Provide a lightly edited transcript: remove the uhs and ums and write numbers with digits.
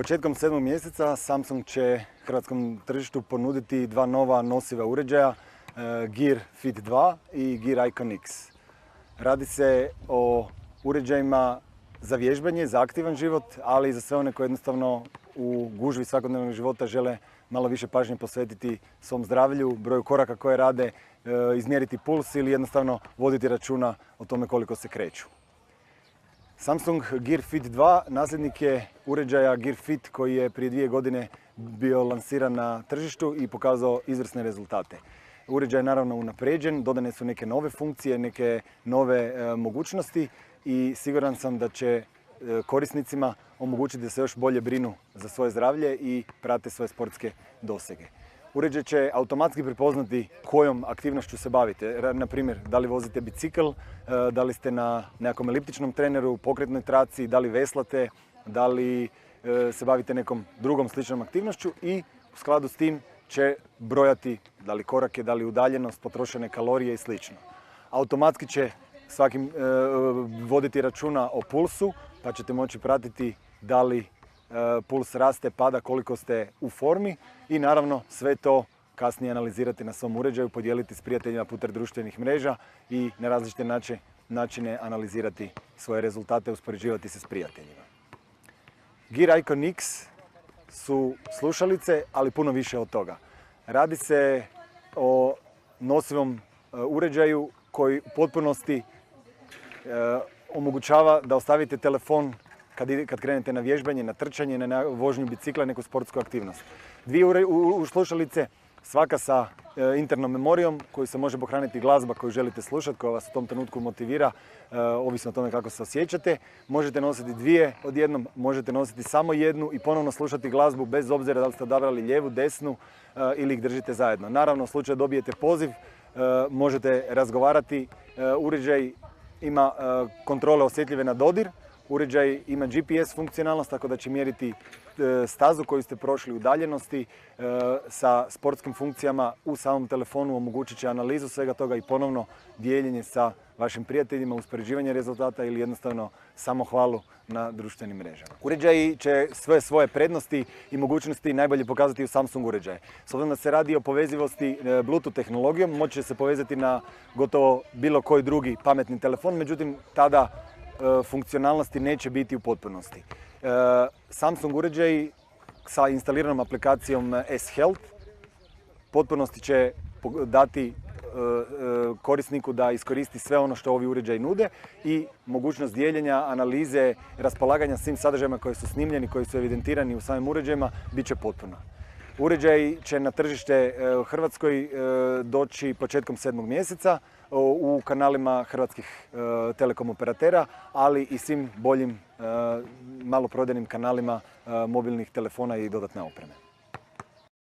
Početkom 7. mjeseca Samsung će hrvatskom tržištu ponuditi dva nova nosiva uređaja, Gear Fit 2 i Gear Icon X. Radi se o uređajima za vježbanje, za aktivan život, ali i za sve one koji jednostavno u gužvi svakodnevnog života žele malo više pažnje posvetiti svom zdravlju, broju koraka koje rade, izmjeriti puls ili jednostavno voditi računa o tome koliko se kreću. Samsung Gear Fit 2 nasljednik je uređaja Gear Fit koji je prije 2 godine bio lansiran na tržištu i pokazao izvrsne rezultate. Uređaj je naravno unapređen, dodane su neke nove funkcije, neke nove mogućnosti i siguran sam da će korisnicima omogućiti da se još bolje brinu za svoje zdravlje i prate svoje sportske dosege. Uređaj će automatski prepoznati kojom aktivnošću se bavite. Na primjer, da li vozite bicikl, da li ste na nekakvom eliptičnom treneru, pokretnoj traci, da li veslate, da li se bavite nekom drugom sličnom aktivnošću i u skladu s tim će brojati da li korake, da li udaljenost, potrošene kalorije i sl. Automatski će svakim voditi računa o pulsu, pa ćete moći pratiti da li puls raste, pada, koliko ste u formi i naravno sve to kasnije analizirati na svom uređaju, podijeliti s prijateljima putem društvenih mreža i na različite načine analizirati svoje rezultate, uspoređivati se s prijateljima. Gear Icon X su slušalice, ali puno više od toga. Radi se o nosivom uređaju koji u potpunosti omogućava da ostavite telefon kad krenete na vježbanje, na trčanje, na vožnju bicikla, neku sportsku aktivnost. Dvije slušalice, svaka sa internom memorijom koju se može pohraniti glazba koju želite slušati, koja vas u tom trenutku motivira, ovisno o tome kako se osjećate. Možete nositi dvije odjednom, možete nositi samo jednu i ponovno slušati glazbu bez obzira da li ste odabrali lijevu, desnu ili ih držite zajedno. Naravno, u slučaju dobijete poziv, možete razgovarati. Uređaj ima kontrole osjetljive na dodir. Uređaj ima GPS funkcionalnost, tako da će mjeriti stazu koju ste prošli, udaljenosti sa sportskim funkcijama u samom telefonu, omogućit će analizu svega toga i ponovno dijeljenje sa vašim prijateljima, uspoređivanje rezultata ili jednostavno samohvalu na društvenim mrežama. Uređaji će sve svoje prednosti i mogućnosti najbolje pokazati u Samsung uređaje. S obzirom da se radi o povezivosti Bluetooth tehnologijom, moći će se povezati na gotovo bilo koji drugi pametni telefon, međutim tada funkcionalnosti neće biti u potpunosti. Samsung uređaji sa instaliranom aplikacijom S-Health potpunosti će dati korisniku da iskoristi sve ono što ovi uređaji nude i mogućnost dijeljenja, analize, raspolaganja svim sadržajima koji su snimljeni, koji su evidentirani u samim uređajima, bit će potpuno. Uređaj će na tržište u Hrvatskoj doći početkom 7. mjeseca u kanalima hrvatskih telekom operatera, ali i svim boljim maloprodajnim kanalima mobilnih telefona i dodatne opreme.